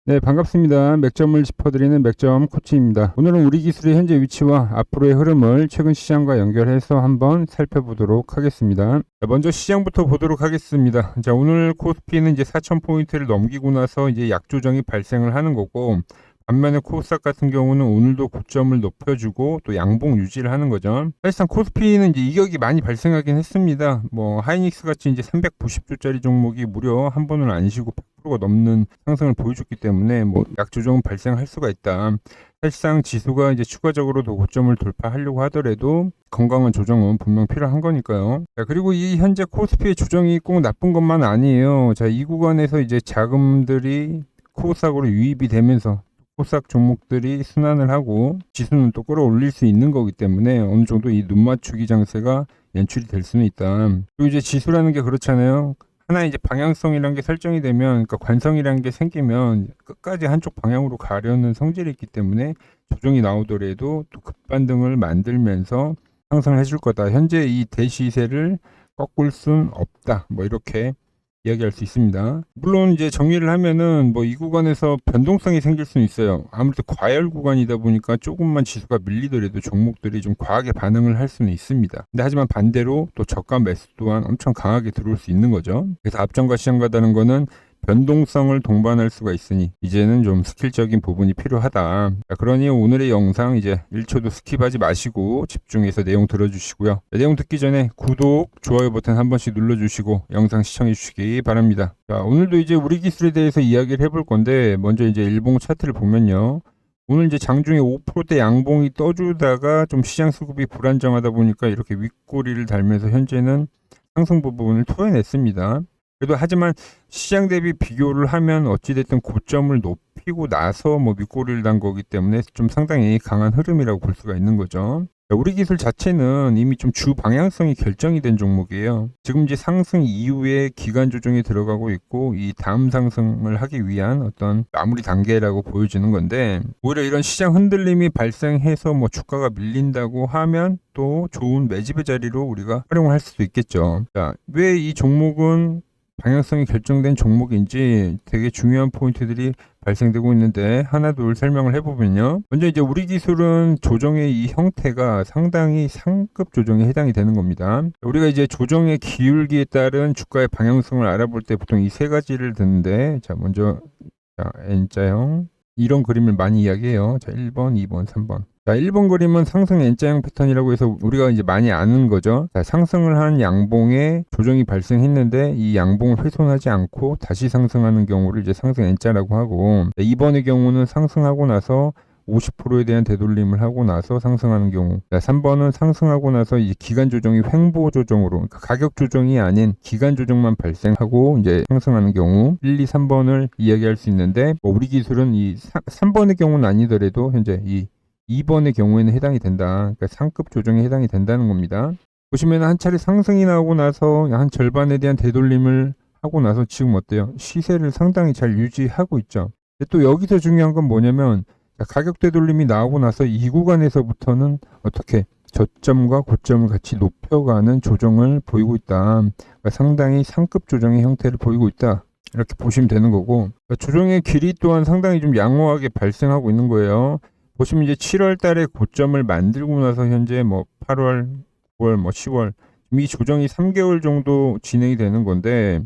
네, 반갑습니다. 맥점을 짚어드리는 맥점 코치입니다. 오늘은 우리 기술의 현재 위치와 앞으로의 흐름을 최근 시장과 연결해서 한번 살펴보도록 하겠습니다. 자, 먼저 시장부터 보도록 하겠습니다. 자, 오늘 코스피는 이제 4,000포인트를 넘기고 나서 이제 약조정이 발생을 하는 거고, 반면에 코스닥 같은 경우는 오늘도 고점을 높여주고 또 양봉 유지를 하는 거죠. 사실상 코스피는 이제 이격이 많이 발생하긴 했습니다. 뭐 하이닉스 같이 이제 390조짜리 종목이 무려 한 번은 안 쉬고 100%가 넘는 상승을 보여줬기 때문에 뭐 약조정은 발생할 수가 있다. 사실상 지수가 이제 추가적으로 더 고점을 돌파하려고 하더라도 건강한 조정은 분명 필요한 거니까요. 자, 그리고 이 현재 코스피의 조정이 꼭 나쁜 것만 아니에요. 자, 이 구간에서 이제 자금들이 코스닥으로 유입이 되면서 코스닥 종목들이 순환을 하고 지수는 또 끌어올릴 수 있는 거기 때문에 어느 정도 이 눈맞추기 장세가 연출이 될 수는 있다. 그리고 이제 지수라는 게 그렇잖아요. 하나의 이제 방향성이라는 게 설정이 되면, 그러니까 관성이라는 게 생기면 끝까지 한쪽 방향으로 가려는 성질이 있기 때문에 조정이 나오더라도 또 급반등을 만들면서 상승을 해줄 거다. 현재 이 대시세를 꺾을 순 없다. 뭐 이렇게 이야기할 수 있습니다. 물론 이제 정리를 하면은 뭐 이 구간에서 변동성이 생길 수는 있어요. 아무래도 과열 구간이다 보니까 조금만 지수가 밀리더라도 종목들이 좀 과하게 반응을 할 수는 있습니다. 근데 하지만 반대로 또 저가 매수 또한 엄청 강하게 들어올 수 있는 거죠. 그래서 앞전과 시장가다는 거는 변동성을 동반할 수가 있으니 이제는 좀 스킬적인 부분이 필요하다. 자, 그러니 오늘의 영상 이제 1초도 스킵하지 마시고 집중해서 내용 들어주시고요. 내용 듣기 전에 구독, 좋아요 버튼 한 번씩 눌러주시고 영상 시청해 주시기 바랍니다. 자, 오늘도 이제 우리 기술에 대해서 이야기를 해볼 건데, 먼저 이제 일봉 차트를 보면요. 오늘 이제 장중에 5%대 양봉이 떠주다가 좀 시장 수급이 불안정하다 보니까 이렇게 윗꼬리를 달면서 현재는 상승 부분을 토해냈습니다. 그래도 하지만 시장 대비 비교를 하면 어찌됐든 고점을 높이고 나서 뭐 윗꼬리를 단 거기 때문에 좀 상당히 강한 흐름이라고 볼 수가 있는 거죠. 우리 기술 자체는 이미 좀 주 방향성이 결정이 된 종목이에요. 지금 이제 상승 이후에 기간 조정이 들어가고 있고, 이 다음 상승을 하기 위한 어떤 마무리 단계라고 보여지는 건데, 오히려 이런 시장 흔들림이 발생해서 뭐 주가가 밀린다고 하면 또 좋은 매집의 자리로 우리가 활용할 수도 있겠죠. 자, 왜 이 종목은 방향성이 결정된 종목인지 되게 중요한 포인트들이 발생되고 있는데, 하나 둘 설명을 해보면요. 먼저 이제 우리 기술은 조정의 이 형태가 상당히 상급 조정에 해당이 되는 겁니다. 우리가 이제 조정의 기울기에 따른 주가의 방향성을 알아볼 때 보통 이 세 가지를 듣는데, 자, 먼저 N자형 이런 그림을 많이 이야기해요. 자, 1번, 2번, 3번. 자, 1번 그림은 상승 N자형 패턴이라고 해서 우리가 이제 많이 아는 거죠. 자, 상승을 한 양봉에 조정이 발생했는데 이 양봉을 훼손하지 않고 다시 상승하는 경우를 이제 상승 N자라고 하고, 2번의 경우는 상승하고 나서 50%에 대한 되돌림을 하고 나서 상승하는 경우. 자, 3번은 상승하고 나서 이제 기간 조정이 횡보 조정으로, 그러니까 가격 조정이 아닌 기간 조정만 발생하고 이제 상승하는 경우. 1, 2, 3번을 이야기할 수 있는데, 뭐 우리 기술은 이 3번의 경우는 아니더라도 현재 이 2번의 경우에는 해당이 된다. 그러니까 상급 조정에 해당이 된다는 겁니다. 보시면 한 차례 상승이 나오고 나서 한 절반에 대한 되돌림을 하고 나서 지금 어때요? 시세를 상당히 잘 유지하고 있죠. 근데 또 여기서 중요한 건 뭐냐면, 가격 되돌림이 나오고 나서 이 구간에서부터는 어떻게 저점과 고점을 같이 높여가는 조정을 보이고 있다. 그러니까 상당히 상급 조정의 형태를 보이고 있다. 이렇게 보시면 되는 거고, 그러니까 조정의 길이 또한 상당히 좀 양호하게 발생하고 있는 거예요. 보시면 이제 7월 달에 고점을 만들고 나서 현재 뭐 8월, 9월, 뭐 10월 이 조정이 3개월 정도 진행이 되는 건데,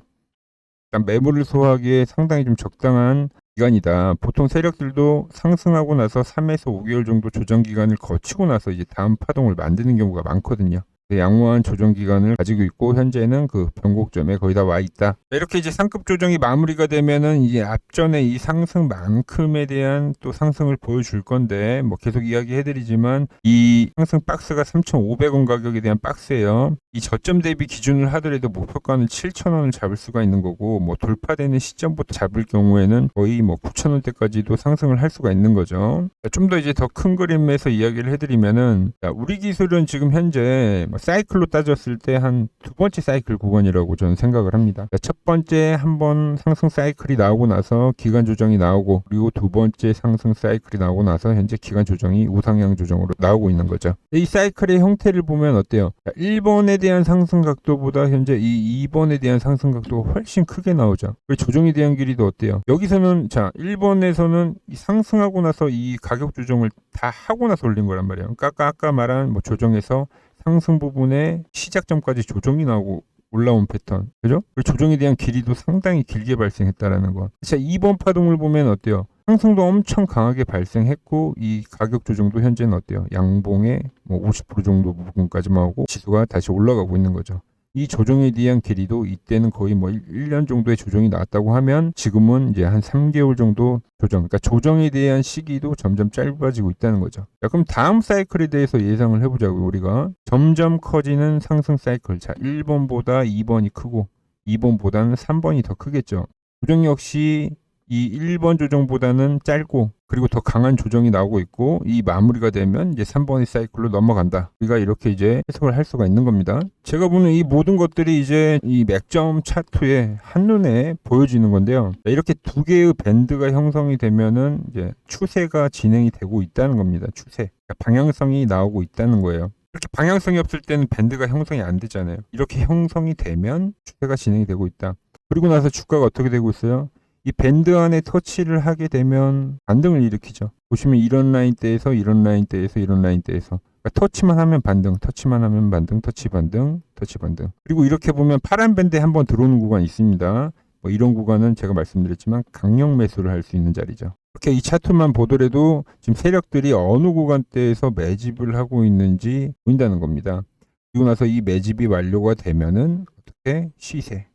일단 매물을 소화하기에 상당히 좀 적당한 기간이다. 보통 세력들도 상승하고 나서 3에서 5개월 정도 조정 기간을 거치고 나서 이제 다음 파동을 만드는 경우가 많거든요. 양호한 조정 기간을 가지고 있고 현재는 그 변곡점에 거의 다 와 있다. 이렇게 이제 상급 조정이 마무리가 되면은 이제 앞전에 이 상승만큼에 대한 또 상승을 보여줄 건데, 뭐 계속 이야기해드리지만 이 상승 박스가 3,500원 가격에 대한 박스예요. 이 저점 대비 기준을 하더라도 목표가는 7,000원을 잡을 수가 있는 거고, 뭐 돌파되는 시점부터 잡을 경우에는 거의 뭐 9,000원대까지도 상승을 할 수가 있는 거죠. 좀 더 이제 더 큰 그림에서 이야기를 해드리면은, 우리 기술은 지금 현재 사이클로 따졌을 때 한 두 번째 사이클 구간이라고 저는 생각을 합니다. 첫 번째 한번 상승 사이클이 나오고 나서 기간 조정이 나오고, 그리고 두 번째 상승 사이클이 나오고 나서 현재 기간 조정이 우상향 조정으로 나오고 있는 거죠. 이 사이클의 형태를 보면 어때요? 1번에 대한 상승 각도보다 현재 이 2번에 대한 상승 각도가 훨씬 크게 나오죠. 그리고 조정에 대한 길이도 어때요? 여기서는 1번에서는 상승하고 나서 이 가격 조정을 다 하고 나서 올린 거란 말이에요. 그러니까 아까 말한 조정에서 상승 부분에 시작점까지 조정이 나오고 올라온 패턴, 그죠? 조정에 대한 길이도 상당히 길게 발생했다라는 거. 자, 2번 파동을 보면 어때요? 상승도 엄청 강하게 발생했고, 이 가격 조정도 현재는 어때요? 양봉의 50% 정도 부분까지만 오고 지수가 다시 올라가고 있는 거죠. 이 조정에 대한 길이도 이때는 거의 1년 정도의 조정이 나왔다고 하면 지금은 이제 한 3개월 정도 조정, 그러니까 조정에 대한 시기도 점점 짧아지고 있다는 거죠. 자, 그럼 다음 사이클에 대해서 예상을 해보자고요. 우리가 점점 커지는 상승 사이클. 자, 1번보다 2번이 크고 2번보다는 3번이 더 크겠죠. 조정 역시 이 1번 조정보다는 짧고, 그리고 더 강한 조정이 나오고 있고, 이 마무리가 되면 이제 3번의 사이클로 넘어간다. 우리가 이렇게 이제 해석을 할 수가 있는 겁니다. 제가 보는 이 모든 것들이 이제 이 맥점 차트에 한눈에 보여지는 건데요. 이렇게 두 개의 밴드가 형성이 되면은 이제 추세가 진행이 되고 있다는 겁니다. 추세. 그러니까 방향성이 나오고 있다는 거예요. 이렇게 방향성이 없을 때는 밴드가 형성이 안 되잖아요. 이렇게 형성이 되면 추세가 진행이 되고 있다. 그리고 나서 주가가 어떻게 되고 있어요? 이 밴드 안에 터치를 하게 되면 반등을 일으키죠. 보시면 이런 라인대에서 이런 라인대에서 이런 라인대에서, 그러니까 터치만 하면 반등, 터치만 하면 반등, 터치 반등, 터치 반등. 그리고 이렇게 보면 파란 밴드에 한번 들어오는 구간이 있습니다. 이런 구간은 제가 말씀드렸지만 강력 매수를 할 수 있는 자리죠. 이렇게 이 차트만 보더라도 지금 세력들이 어느 구간대에서 매집을 하고 있는지 보인다는 겁니다. 그리고 나서 이 매집이 완료가 되면은 어떻게 시세.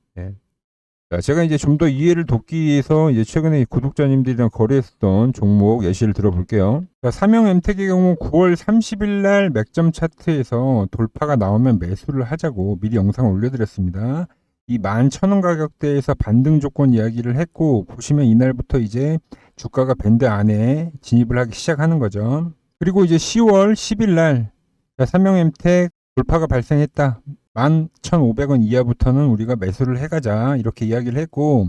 자, 제가 이제 좀 더 이해를 돕기 위해서 이제 최근에 구독자님들이랑 거래했던 종목 예시를 들어볼게요. 자, 삼형엠텍의 경우 9월 30일 날 맥점 차트에서 돌파가 나오면 매수를 하자고 미리 영상을 올려드렸습니다. 이 11,000원 가격대에서 반등 조건 이야기를 했고, 보시면 이날부터 이제 주가가 밴드 안에 진입을 하기 시작하는 거죠. 그리고 이제 10월 10일 날 삼형엠텍 돌파가 발생했다. 11,500원 이하부터는 우리가 매수를 해가자, 이렇게 이야기를 했고,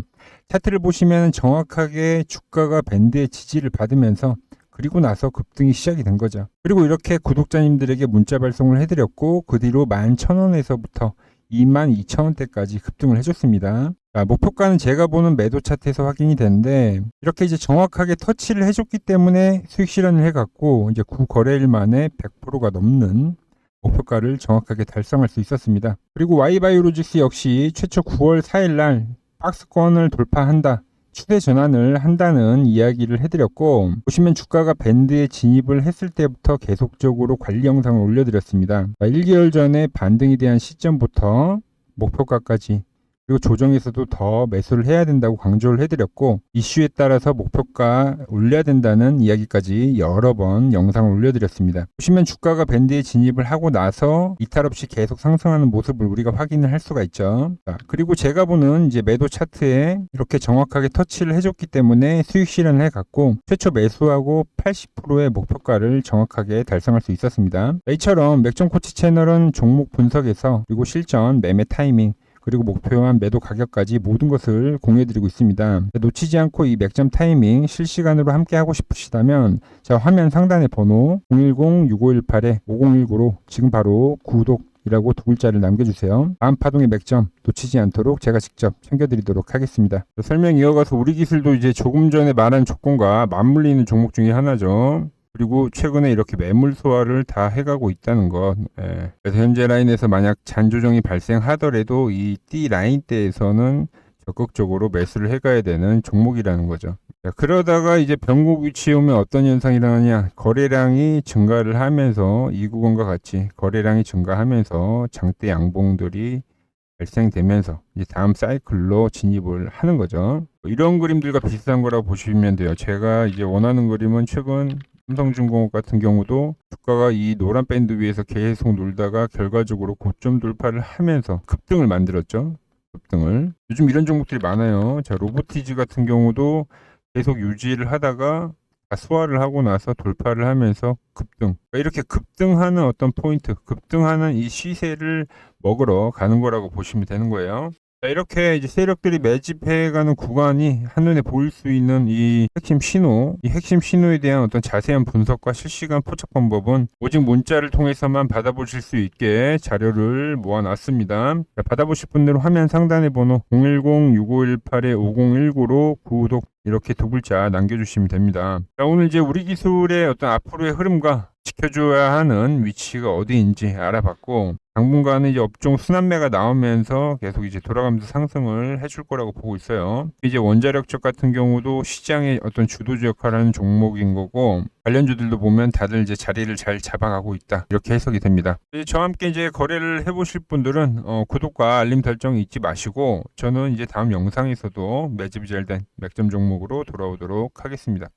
차트를 보시면 정확하게 주가가 밴드의 지지를 받으면서 그리고 나서 급등이 시작이 된 거죠. 그리고 이렇게 구독자님들에게 문자 발송을 해드렸고, 그 뒤로 11,000원에서부터 22,000원대까지 급등을 해줬습니다. 자, 목표가는 제가 보는 매도 차트에서 확인이 되는데, 이렇게 이제 정확하게 터치를 해줬기 때문에 수익 실현을 해갔고, 이제 9거래일 만에 100%가 넘는 목표가를 정확하게 달성할 수 있었습니다. 그리고 Y바이오로직스 역시 최초 9월 4일 날 박스권을 돌파한다, 추세 전환을 한다는 이야기를 해드렸고, 보시면 주가가 밴드에 진입을 했을 때부터 계속적으로 관리 영상을 올려드렸습니다. 1개월 전에 반등에 대한 시점부터 목표가까지, 그리고 조정에서도 더 매수를 해야 된다고 강조를 해드렸고, 이슈에 따라서 목표가 올려야 된다는 이야기까지 여러 번 영상을 올려드렸습니다. 보시면 주가가 밴드에 진입을 하고 나서 이탈 없이 계속 상승하는 모습을 우리가 확인을 할 수가 있죠. 자, 그리고 제가 보는 이제 매도 차트에 이렇게 정확하게 터치를 해줬기 때문에 수익 실현을 해갔고, 최초 매수하고 80%의 목표가를 정확하게 달성할 수 있었습니다. 이처럼 맥점코치 채널은 종목 분석에서, 그리고 실전, 매매 타이밍, 그리고 목표한 매도 가격까지 모든 것을 공유해드리고 있습니다. 놓치지 않고 이 맥점 타이밍 실시간으로 함께 하고 싶으시다면 자, 화면 상단의 번호 010-6518-5019로 지금 바로 구독이라고 두 글자를 남겨주세요. 다음 파동의 맥점 놓치지 않도록 제가 직접 챙겨드리도록 하겠습니다. 설명 이어가서 우리 기술도 이제 조금 전에 말한 조건과 맞물리는 종목 중에 하나죠. 그리고 최근에 이렇게 매물 소화를 다 해가고 있다는 것. 그래서 현재 라인에서 만약 잔조정이 발생하더라도 이 D 라인대에서는 적극적으로 매수를 해가야 되는 종목이라는 거죠. 자, 그러다가 이제 변곡 위치에 오면 어떤 현상이 일어나냐. 거래량이 증가를 하면서 이 구간과 같이 거래량이 증가하면서 장대 양봉들이 발생되면서 이제 다음 사이클로 진입을 하는 거죠. 이런 그림들과 비슷한 거라고 보시면 돼요. 제가 이제 원하는 그림은 최근 삼성중공업 같은 경우도 주가가 이 노란 밴드 위에서 계속 놀다가 결과적으로 고점 돌파를 하면서 급등을 만들었죠. 급등을. 요즘 이런 종목들이 많아요. 자, 로보티즈 같은 경우도 계속 유지를 하다가 다 소화를 하고 나서 돌파를 하면서 급등. 이렇게 급등하는 어떤 포인트, 급등하는 이 시세를 먹으러 가는 거라고 보시면 되는 거예요. 자, 이렇게 이제 세력들이 매집해가는 구간이 한눈에 보일 수 있는 이 핵심 신호, 이 핵심 신호에 대한 어떤 자세한 분석과 실시간 포착 방법은 오직 문자를 통해서만 받아보실 수 있게 자료를 모아놨습니다. 자, 받아보실 분들은 화면 상단의 번호 010-6518-5019로 구독 이렇게 두 글자 남겨주시면 됩니다. 자, 오늘 이제 우리 기술의 어떤 앞으로의 흐름과 지켜줘야 하는 위치가 어디인지 알아봤고, 당분간은 이제 업종 순환매가 나오면서 계속 이제 돌아가면서 상승을 해줄 거라고 보고 있어요. 이제 원자력 쪽 같은 경우도 시장의 어떤 주도주 역할을 하는 종목인 거고, 관련주들도 보면 다들 이제 자리를 잘 잡아가고 있다. 이렇게 해석이 됩니다. 이제 저와 함께 이제 거래를 해보실 분들은 구독과 알림 설정 잊지 마시고, 저는 이제 다음 영상에서도 매집이 잘 된 맥점 종목으로 돌아오도록 하겠습니다.